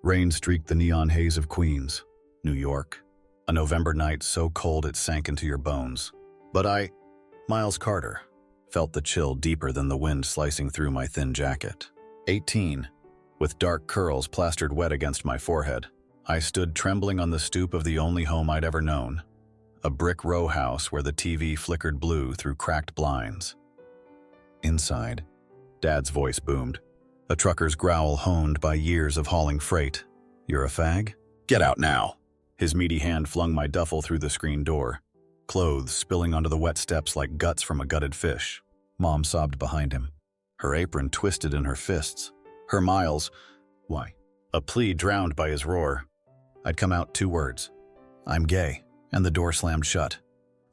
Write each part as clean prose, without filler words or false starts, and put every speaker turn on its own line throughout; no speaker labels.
Rain streaked the neon haze of Queens, New York. A November night so cold it sank into your bones. But I, Miles Carter, felt the chill deeper than the wind slicing through my thin jacket. 18, with dark curls plastered wet against my forehead, I stood trembling on the stoop of the only home I'd ever known. A brick row house where the TV flickered blue through cracked blinds. Inside, Dad's voice boomed, a trucker's growl honed by years of hauling freight. "You're a fag? Get out now." His meaty hand flung my duffel through the screen door, clothes spilling onto the wet steps like guts from a gutted fish. Mom sobbed behind him, her apron twisted in her fists. Her Miles, why? A plea drowned by his roar. I'd come out 2 words. "I'm gay," and the door slammed shut.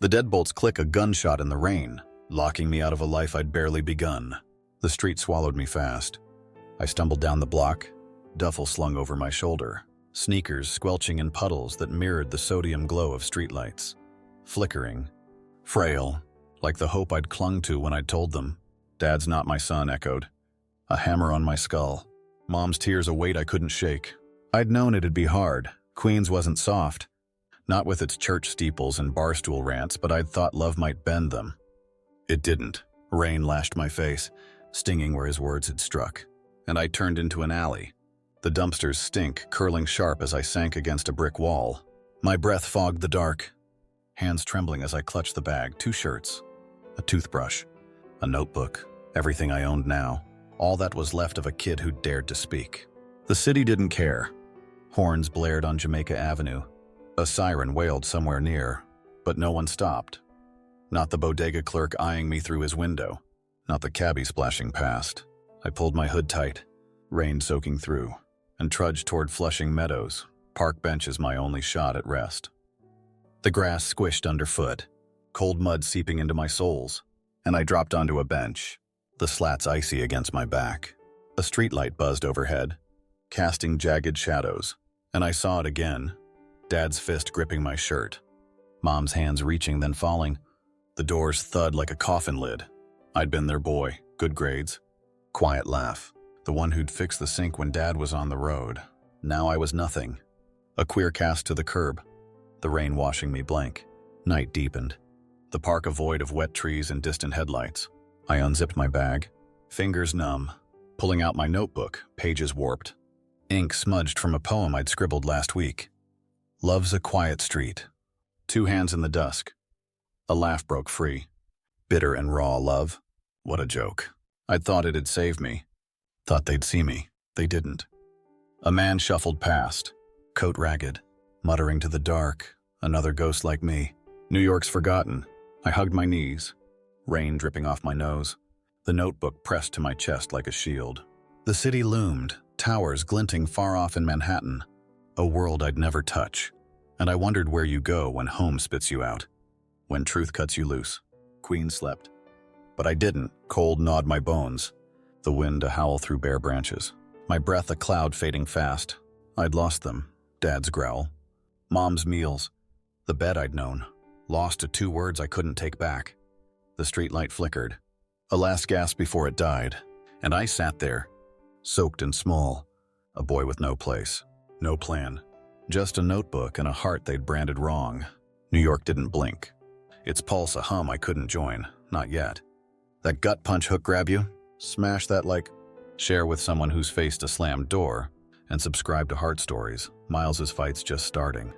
The deadbolts click a gunshot in the rain, locking me out of a life I'd barely begun. The street swallowed me fast. I stumbled down the block, duffel slung over my shoulder, sneakers squelching in puddles that mirrored the sodium glow of streetlights. Flickering, frail, like the hope I'd clung to when I'd told them. "Dad's not my son," echoed. A hammer on my skull. Mom's tears a weight I couldn't shake. I'd known it'd be hard. Queens wasn't soft. Not with its church steeples and barstool rants, but I'd thought love might bend them. It didn't. Rain lashed my face, stinging where his words had struck. And I turned into an alley. The dumpster's stink curling sharp as I sank against a brick wall. My breath fogged the dark, hands trembling as I clutched the bag. 2 shirts, a toothbrush, a notebook, everything I owned now. All that was left of a kid who dared to speak. The city didn't care. Horns blared on Jamaica Avenue. A siren wailed somewhere near, but no one stopped. Not the bodega clerk eyeing me through his window. Not the cabbie splashing past. I pulled my hood tight, rain soaking through, and trudged toward Flushing Meadows, park benches my only shot at rest. The grass squished underfoot, cold mud seeping into my soles, and I dropped onto a bench, the slats icy against my back. A streetlight buzzed overhead, casting jagged shadows, and I saw it again, Dad's fist gripping my shirt, Mom's hands reaching then falling. The doors thud like a coffin lid. I'd been their boy, good grades. Quiet laugh, the one who'd fix the sink when Dad was on the road. Now I was nothing. A queer cast to the curb, the rain washing me blank. Night deepened, the park a void of wet trees and distant headlights. I unzipped my bag, fingers numb, pulling out my notebook, pages warped. Ink smudged from a poem I'd scribbled last week. "Love's a quiet street." 2 hands in the dusk. A laugh broke free. Bitter and raw love. What a joke. I'd thought it'd save me. Thought they'd see me. They didn't. A man shuffled past, coat ragged, muttering to the dark, another ghost like me. New York's forgotten. I hugged my knees, rain dripping off my nose, the notebook pressed to my chest like a shield. The city loomed, towers glinting far off in Manhattan, a world I'd never touch. And I wondered where you go when home spits you out, when truth cuts you loose. Queen slept. But I didn't. Cold gnawed my bones, the wind a howl through bare branches. My breath a cloud fading fast. I'd lost them. Dad's growl. Mom's meals. The bed I'd known. Lost to 2 words I couldn't take back. The streetlight flickered. A last gasp before it died. And I sat there, soaked and small. A boy with no place, no plan. Just a notebook and a heart they'd branded wrong. New York didn't blink. Its pulse a hum I couldn't join. Not yet. That gut punch hook grab you? Smash that like. Share with someone who's faced a slammed door, and subscribe to Heartstories. Miles's fight's just starting.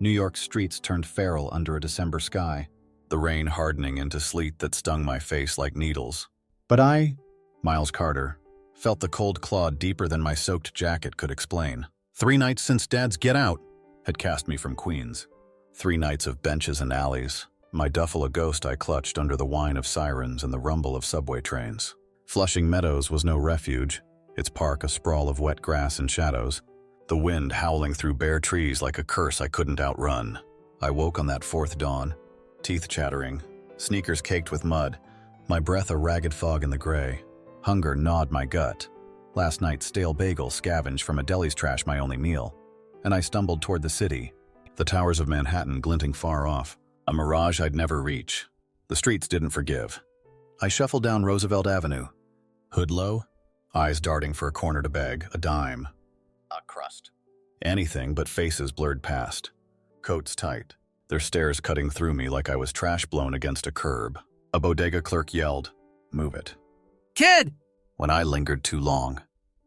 New York's streets turned feral under a December sky, the rain hardening into sleet that stung my face like needles. But I, Miles Carter, felt the cold claw deeper than my soaked jacket could explain. 3 nights since Dad's Get Out had cast me from Queens. 3 nights of benches and alleys. My duffel a ghost I clutched under the whine of sirens and the rumble of subway trains. Flushing Meadows was no refuge, its park a sprawl of wet grass and shadows, the wind howling through bare trees like a curse I couldn't outrun. I woke on that 4th dawn, teeth chattering, sneakers caked with mud, my breath a ragged fog in the gray. Hunger gnawed my gut. Last night's stale bagel scavenged from a deli's trash my only meal. And I stumbled toward the city, the towers of Manhattan glinting far off. A mirage I'd never reach. The streets didn't forgive. I shuffled down Roosevelt Avenue. Hood low, eyes darting for a corner to beg, a dime, a crust. Anything but faces blurred past. Coats tight, their stares cutting through me like I was trash blown against a curb. A bodega clerk yelled, "Move it."
Kid!
When I lingered too long,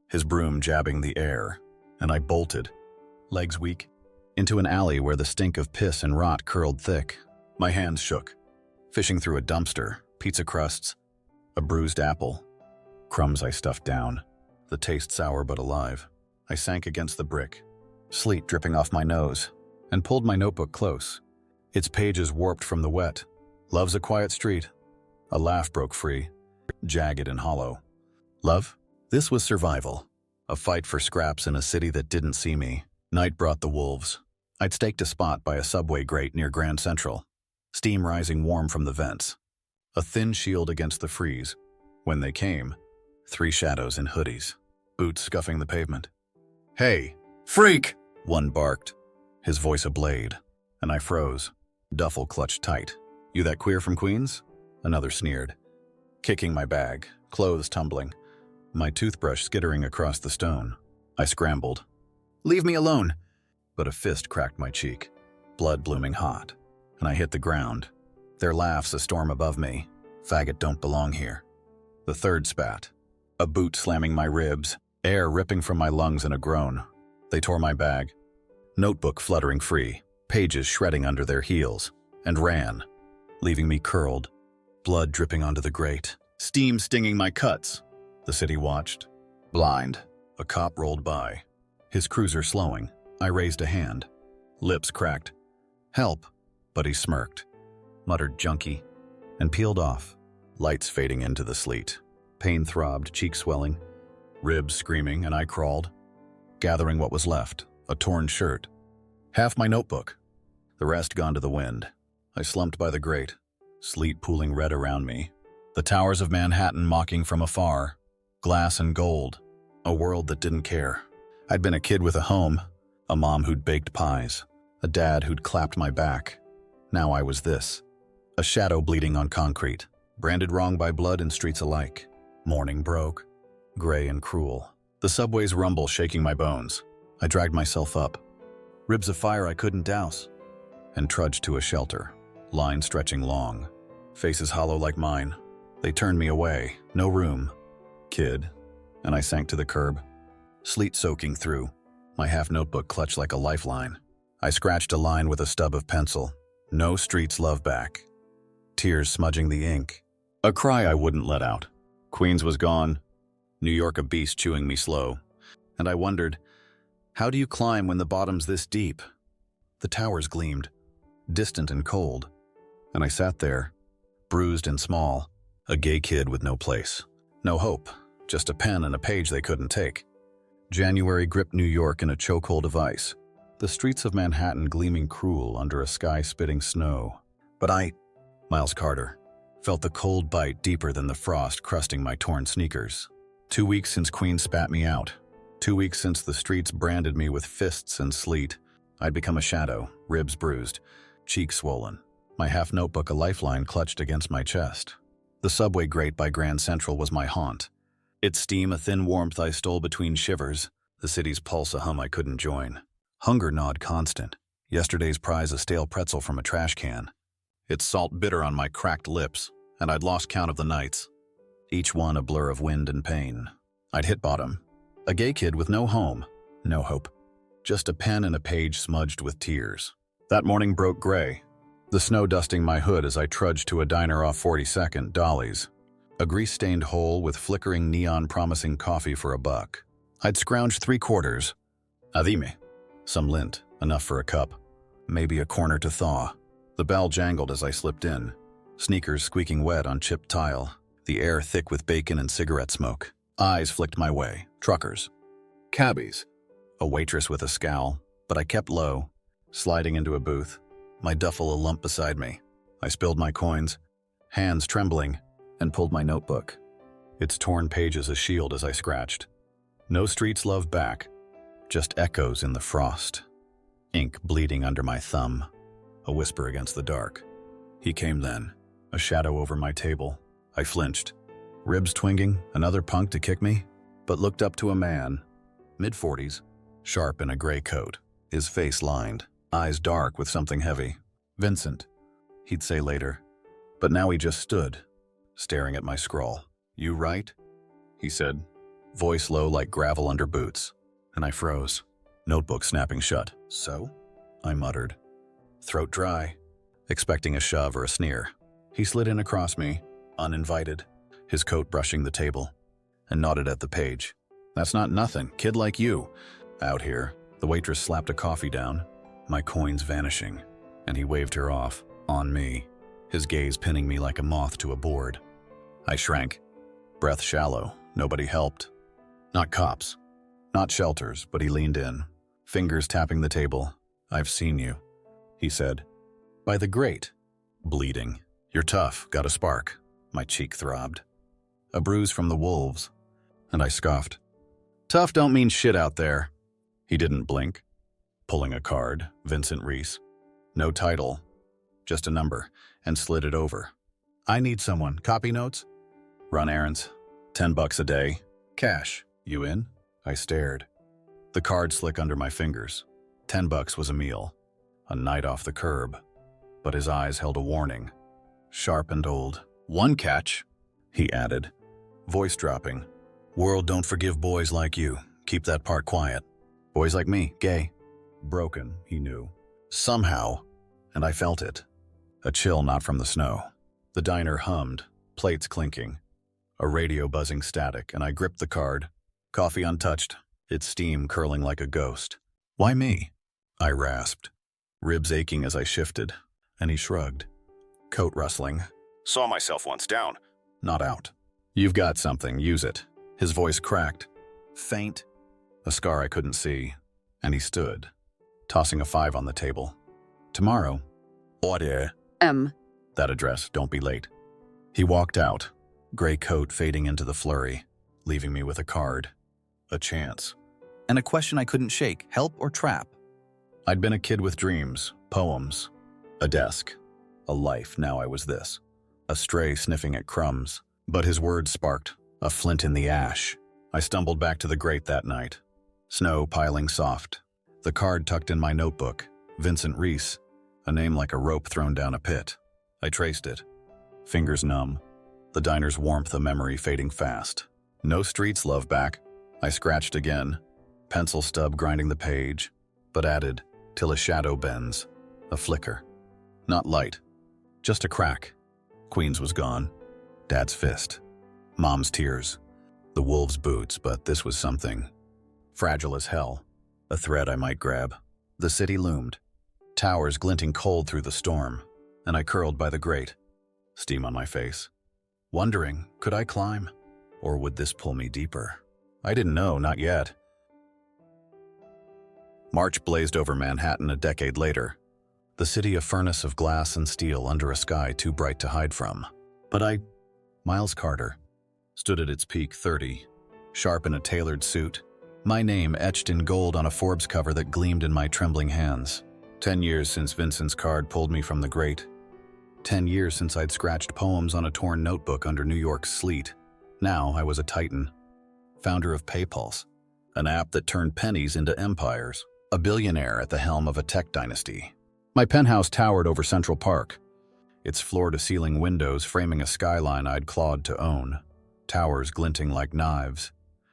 his broom jabbing the air, and I bolted, legs weak, into an alley where the stink of piss and rot curled thick. My hands shook, fishing through a dumpster, pizza crusts, a bruised apple, crumbs I stuffed down, the taste sour but alive. I sank against the brick, sleet dripping off my nose, and pulled my notebook close. Its pages warped from the wet. Love's a quiet street. A laugh broke free, jagged and hollow. Love? This was survival. A fight for scraps in a city that didn't see me. Night brought the wolves. I'd staked a spot by a subway grate near Grand Central, steam rising warm from the vents. A thin shield against the freeze. When they came, 3 shadows in hoodies, boots scuffing the pavement. "Hey, freak!" one barked, his voice a blade, and I froze, duffel clutched tight. "You that queer from Queens?" Another sneered, kicking my bag, clothes tumbling, my toothbrush skittering across the stone. I scrambled. "Leave me alone!" But a fist cracked my cheek, blood blooming hot, and I hit the ground. Their laughs a storm above me. Faggot don't belong here. The third spat, a boot slamming my ribs, air ripping from my lungs in a groan. They tore my bag, notebook fluttering free, pages shredding under their heels, and ran, leaving me curled, blood dripping onto the grate, steam stinging my cuts. The city watched, blind. A cop rolled by, his cruiser slowing. I raised a hand, lips cracked. "Help," but he smirked, muttered junkie, and peeled off, lights fading into the sleet. Pain throbbed, cheek swelling, ribs screaming, and I crawled, gathering what was left, a torn shirt, half my notebook, the rest gone to the wind. I slumped by the grate, sleet pooling red around me, the towers of Manhattan mocking from afar, glass and gold, a world that didn't care. I'd been a kid with a home, a mom who'd baked pies, a dad who'd clapped my back. Now I was this, a shadow bleeding on concrete, branded wrong by blood and streets alike. Morning broke, gray and cruel, the subway's rumble shaking my bones. I dragged myself up, ribs of fire I couldn't douse, and trudged to a shelter, line stretching long, faces hollow like mine. They turned me away, no room. "Kid," and I sank to the curb, sleet soaking through, my half notebook clutched like a lifeline. I scratched a line with a stub of pencil, "No streets love back." Tears smudging the ink, a cry I wouldn't let out. Queens was gone, New York a beast chewing me slow, and I wondered, how do you climb when the bottom's this deep? The towers gleamed, distant and cold, and I sat there, bruised and small, a gay kid with no place, no hope, just a pen and a page they couldn't take. January gripped New York in a chokehold of ice, the streets of Manhattan gleaming cruel under a sky spitting snow. But I, Miles Carter, felt the cold bite deeper than the frost crusting my torn sneakers. 2 weeks since Queens spat me out. 2 weeks since the streets branded me with fists and sleet. I'd become a shadow, ribs bruised, cheeks swollen, my half notebook a lifeline clutched against my chest. The subway grate by Grand Central was my haunt. Its steam a thin warmth I stole between shivers, the city's pulse a hum I couldn't join. Hunger gnawed constant, yesterday's prize a stale pretzel from a trash can. Its salt bitter on my cracked lips, and I'd lost count of the nights, each one a blur of wind and pain. I'd hit bottom, a gay kid with no home, no hope, just a pen and a page smudged with tears. That morning broke gray, the snow dusting my hood as I trudged to a diner off 42nd, Dolly's, a grease-stained hole with flickering neon promising coffee for $1. I'd scrounged 3 quarters, adime, some lint, enough for a cup, maybe a corner to thaw. The bell jangled as I slipped in, sneakers squeaking wet on chipped tile, the air thick with bacon and cigarette smoke. Eyes flicked my way, truckers, cabbies, a waitress with a scowl, but I kept low, sliding into a booth, my duffel a lump beside me. I spilled my coins, hands trembling, and pulled my notebook, its torn pages a shield as I scratched. No streets love back, just echoes in the frost, ink bleeding under my thumb, a whisper against the dark. He came then, a shadow over my table. I flinched, ribs twinging, another punk to kick me. but looked up to a man, mid-40s, sharp in a gray coat, his face lined, eyes dark with something heavy. "Vincent," he'd say later. But now he just stood, staring at my scrawl. "You right?" he said, voice low like gravel under boots, and I froze, notebook snapping shut. "So?" I muttered, throat dry, expecting a shove or a sneer. He slid in across me, uninvited, his coat brushing the table, and nodded at the page. "That's not nothing, kid like you. Out here." The waitress slapped a coffee down, my coins vanishing, and he waved her off, on me, his gaze pinning me like a moth to a board. I shrank, breath shallow. Nobody helped. Not cops, not shelters, but he leaned in, fingers tapping the table. "I've seen you," he said. "By the grate." "Bleeding. You're tough, got a spark." My cheek throbbed. "A bruise from the wolves." And I scoffed. "Tough don't mean shit out there." He didn't blink, pulling a card, Vincent Reese. No title, just a number, and slid it over. "I need someone. Copy notes?" "Run errands. $10 a day. Cash. You in?" I stared. The card slick under my fingers. $10 was a meal. A night off the curb. But his eyes held a warning. Sharp and old. "One catch," he added, voice dropping. "World don't forgive boys like you. Keep that part quiet. Boys like me, gay." Broken, he knew. Somehow, and I felt it. A chill not from the snow. The diner hummed, plates clinking, a radio buzzing static, and I gripped the card, coffee untouched, its steam curling like a ghost. "Why me?" I rasped, ribs aching as I shifted, and he shrugged. Coat rustling. "Saw myself once down. Not out. You've got something, use it." His voice cracked, faint, a scar I couldn't see, and he stood, tossing a 5 on the table. "Tomorrow." "Order." That address, don't be late." He walked out, gray coat fading into the flurry, leaving me with a card, a chance, and a question I couldn't shake, help or trap. I'd been a kid with dreams, poems, a desk, a life. Now I was this, a stray sniffing at crumbs. But his words sparked, a flint in the ash. I stumbled back to the grate that night, snow piling soft, the card tucked in my notebook, Vincent Reese, a name like a rope thrown down a pit. I traced it, fingers numb, the diner's warmth a memory fading fast. No streets love back. I scratched again, pencil stub grinding the page, but added, till a shadow bends, a flicker. Not light, just a crack. Queen's was gone. Dad's fist. Mom's tears. The wolves' boots, but this was something. Fragile as hell. A thread I might grab. The city loomed. Towers glinting cold through the storm, and I curled by the grate, steam on my face. Wondering, could I climb? Or would this pull me deeper? I didn't know, not yet. March blazed over Manhattan a decade later. The city a furnace of glass and steel under a sky too bright to hide from. But Miles Carter, stood at its peak 30, sharp in a tailored suit, my name etched in gold on a Forbes cover that gleamed in my trembling hands. 10 years since Vincent's card pulled me from the grate. 10 years since I'd scratched poems on a torn notebook under New York's sleet. Now I was a titan, founder of PayPulse, an app that turned pennies into empires, a billionaire at the helm of a tech dynasty. My penthouse towered over Central Park, its floor-to-ceiling windows framing a skyline I'd clawed to own, towers glinting like knives,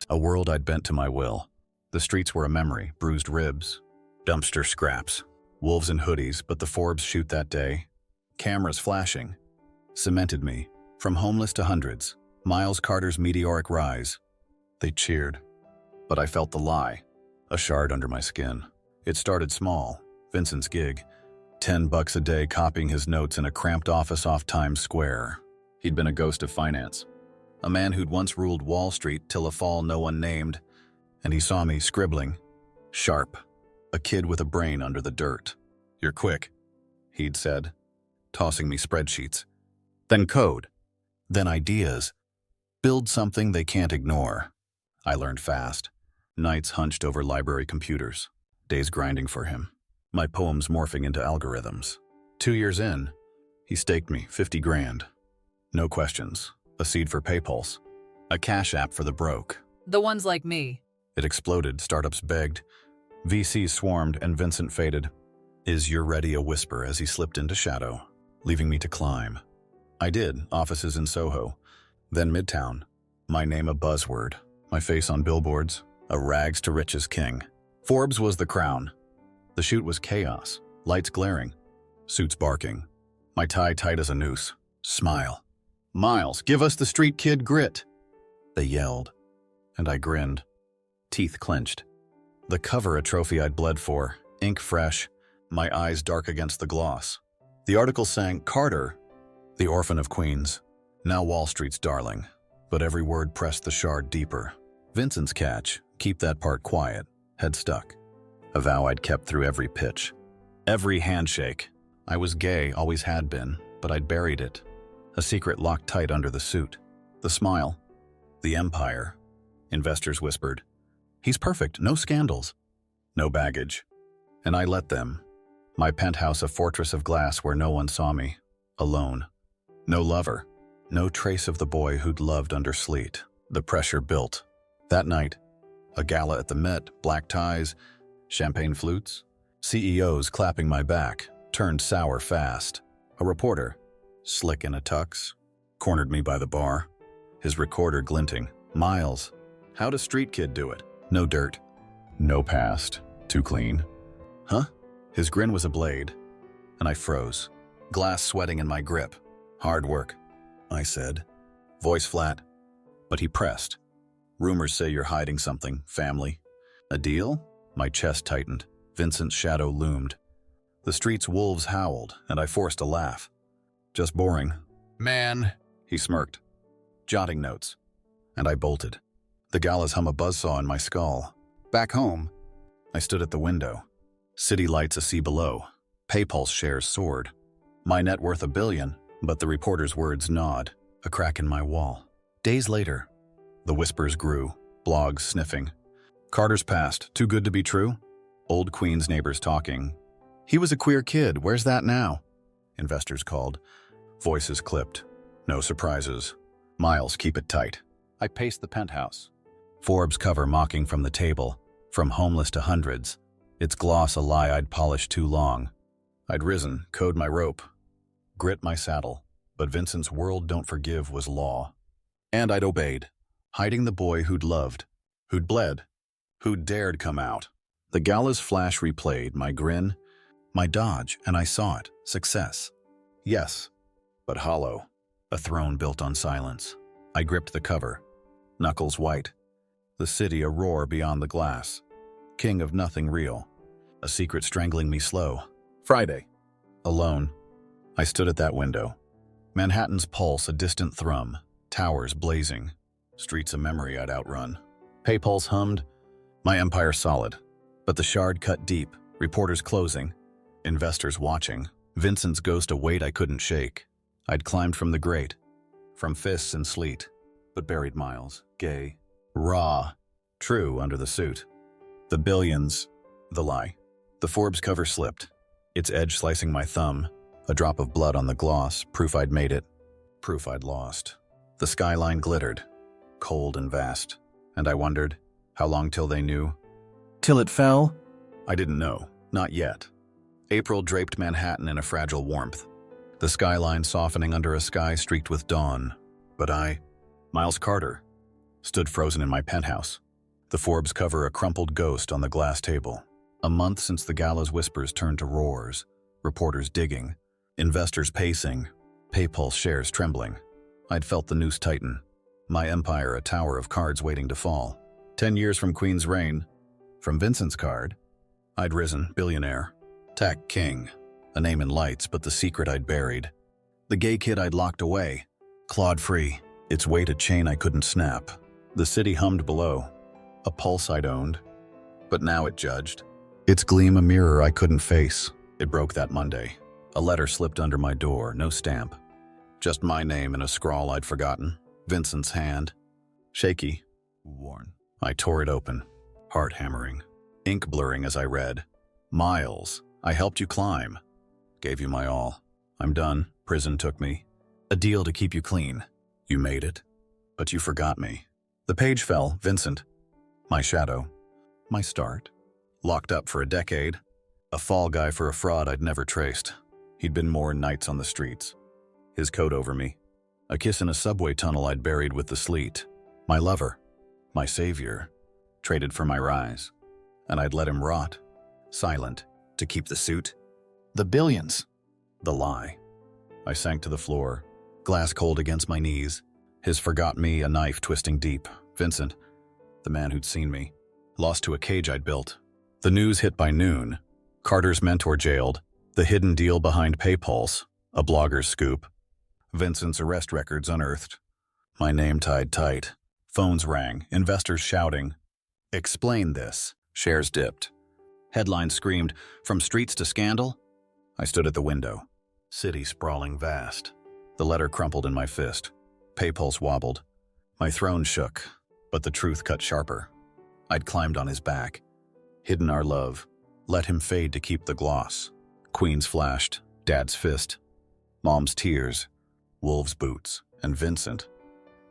a world I'd bent to my will. The streets were a memory, bruised ribs, dumpster scraps, wolves in hoodies, but the Forbes shoot that day, cameras flashing, cemented me, from homeless to hundreds, Miles Carter's meteoric rise. They cheered, but I felt the lie, a shard under my skin. It started small, Vincent's gig, $10 a day copying his notes in a cramped office off Times Square. He'd been a ghost of finance, a man who'd once ruled Wall Street till a fall no one named, and he saw me scribbling, sharp, a kid with a brain under the dirt. "You're quick," he'd said, tossing me spreadsheets. Then code, then ideas. Build something they can't ignore. I learned fast. Nights hunched over library computers, days grinding for him, my poems morphing into algorithms. 2 years in, he staked me 50 grand. No questions, a seed for PayPulse, a cash app for the broke,
The ones like me.
It exploded, startups begged. VCs swarmed, and Vincent faded. Is you're ready a whisper as he slipped into shadow, leaving me to climb. I did, offices in Soho, then Midtown. My name a buzzword, my face on billboards, a rags to riches king. Forbes was the crown. The shoot was chaos, lights glaring, suits barking, my tie tight as a noose. Smile. Miles, give us the street kid grit. They yelled, and I grinned, teeth clenched. The cover a trophy I'd bled for, ink fresh, my eyes dark against the gloss. The article sang, Carter, the orphan of Queens, now Wall Street's darling, but every word pressed the shard deeper. Vincent's catch, keep that part quiet, had stuck. A vow I'd kept through every pitch. Every handshake. I was gay, always had been, but I'd buried it. A secret locked tight under the suit. The smile. The empire. Investors whispered, he's perfect, no scandals. No baggage. And I let them. My penthouse a fortress of glass where no one saw me. Alone. No lover. No trace of the boy who'd loved under sleet. The pressure built. That night, a gala at the Met, black ties, champagne flutes, CEOs clapping my back, turned sour fast. A reporter, slick in a tux, cornered me by the bar, his recorder glinting. Miles, how'd a street kid do it? No dirt. No past. Too clean. Huh? His grin was a blade, and I froze, glass sweating in my grip. Hard work, I said, voice flat, but he pressed. Rumors say you're hiding something, family. A deal? My chest tightened. Vincent's shadow loomed. The street's wolves howled, and I forced a laugh. Just boring. Man, he smirked. Jotting notes. And I bolted. The gala's hum a buzzsaw in my skull. Back home, I stood at the window. City lights a sea below. PayPulse shares soared. My net worth $1 billion, but the reporter's words gnawed, a crack in my wall. Days later, the whispers grew, blogs sniffing. Carter's past, too good to be true? Old Queens neighbors talking. He was a queer kid, where's that now? Investors called. Voices clipped. No surprises. Miles, keep it tight. I paced the penthouse. Forbes cover mocking from the table, from homeless to hundreds. Its gloss a lie I'd polished too long. I'd risen, code my rope, grit my saddle, but Vincent's world don't forgive was law. And I'd obeyed, hiding the boy who'd loved, who'd bled, who'd dared come out. The gala's flash replayed, my grin, my dodge, and I saw it, success. Yes, but hollow, a throne built on silence. I gripped the cover, knuckles white, the city a roar beyond the glass. King of nothing real, a secret strangling me slow. Friday. Alone, I stood at that window. Manhattan's pulse a distant thrum, towers blazing, streets a memory I'd outrun. PayPulse hummed, my empire solid, but the shard cut deep, reporters closing, investors watching, Vincent's ghost a weight I couldn't shake. I'd climbed from the grate, from fists and sleet, but buried Miles, gay, raw, true under the suit. The billions, the lie. The Forbes cover slipped, its edge slicing my thumb, a drop of blood on the gloss, proof I'd made it, proof I'd lost. The skyline glittered, cold and vast, and I wondered, how long till they knew? Till it fell? I didn't know, not yet. April draped Manhattan in a fragile warmth, the skyline softening under a sky streaked with dawn. But I, Miles Carter, stood frozen in my penthouse. The Forbes cover a crumpled ghost on the glass table. A month since the gala's whispers turned to roars, reporters digging, investors pacing, PayPulse shares trembling. I'd felt the noose tighten, my empire a tower of cards waiting to fall. 10 years from Queen's reign, from Vincent's card, I'd risen, billionaire, tech king, a name in lights but the secret I'd buried. The gay kid I'd locked away, clawed free, its weight a chain I couldn't snap. The city hummed below, a pulse I'd owned, but now it judged. Its gleam a mirror I couldn't face. It broke that Monday. A letter slipped under my door, no stamp. Just my name in a scrawl I'd forgotten. Vincent's hand. Shaky. Worn. I tore it open, heart hammering, ink blurring as I read. Miles, I helped you climb. Gave you my all. I'm done. Prison took me. A deal to keep you clean. You made it, but you forgot me. The page fell, Vincent. My shadow. My start. Locked up for a decade. A fall guy for a fraud I'd never traced. He'd been more nights on the streets. His coat over me. A kiss in a subway tunnel I'd buried with the sleet. My lover. My savior. Traded for my rise. And I'd let him rot. Silent. To keep the suit. The billions. The lie. I sank to the floor. Glass cold against my knees. His forgot me, a knife twisting deep. Vincent. The man who'd seen me. Lost to a cage I'd built. The news hit by noon. Carter's mentor jailed. The hidden deal behind PayPulse. A blogger's scoop. Vincent's arrest records unearthed. My name tied tight. Phones rang. Investors shouting. Explain this. Shares dipped. Headlines screamed, from streets to scandal. I stood at the window. City sprawling vast. The letter crumpled in my fist. PayPulse wobbled. My throne shook, but the truth cut sharper. I'd climbed on his back. Hidden our love. Let him fade to keep the gloss. Queens flashed. Dad's fist. Mom's tears. Wolves' boots. And Vincent.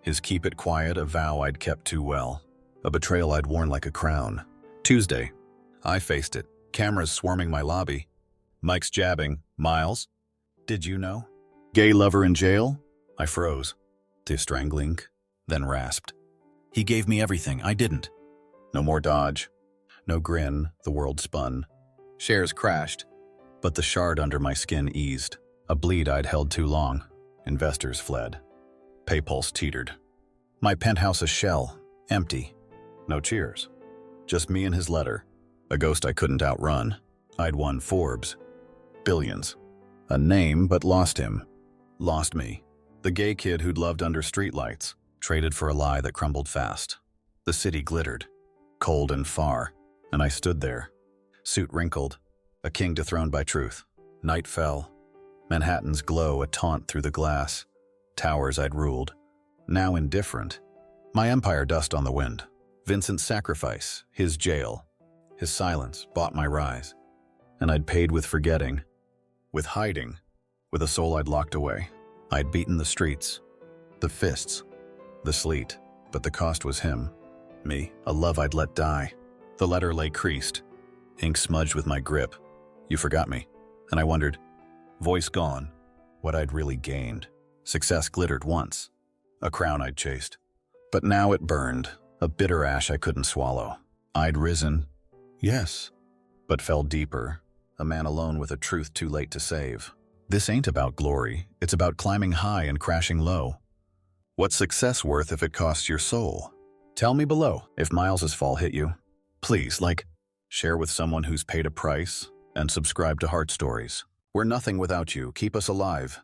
His keep it quiet, a vow I'd kept too well. A betrayal I'd worn like a crown. Tuesday. I faced it. Cameras swarming my lobby. Mike's jabbing. Miles? Did you know? Gay lover in jail? I froze. To strangling, then rasped. He gave me everything. I didn't. No more dodge. No grin. The world spun. Shares crashed. But the shard under my skin eased. A bleed I'd held too long. Investors fled. PayPulse teetered. My penthouse a shell. Empty. No cheers. Just me and his letter. A ghost I couldn't outrun. I'd won Forbes. Billions. A name, but lost him. Lost me. The gay kid who'd loved under streetlights. Traded for a lie that crumbled fast. The city glittered. Cold and far. And I stood there. Suit wrinkled. A king dethroned by truth. Night fell. Manhattan's glow a taunt through the glass. Towers I'd ruled. Now indifferent. My empire dust on the wind. Vincent's sacrifice. His jail. His silence bought my rise. And I'd paid with forgetting. With hiding. With a soul I'd locked away. I'd beaten the streets. The fists. The sleet. But the cost was him. Me. A love I'd let die. The letter lay creased. Ink smudged with my grip. You forgot me. And I wondered. Voice gone. What I'd really gained. Success glittered once. A crown I'd chased. But now it burned. A bitter ash I couldn't swallow. I'd risen. Yes. But fell deeper. A man alone with a truth too late to save. This ain't about glory. It's about climbing high and crashing low. What's success worth if it costs your soul? Tell me below if Miles's fall hit you. Please, share with someone who's paid a price and subscribe to Heartstories. We're nothing without you. Keep us alive.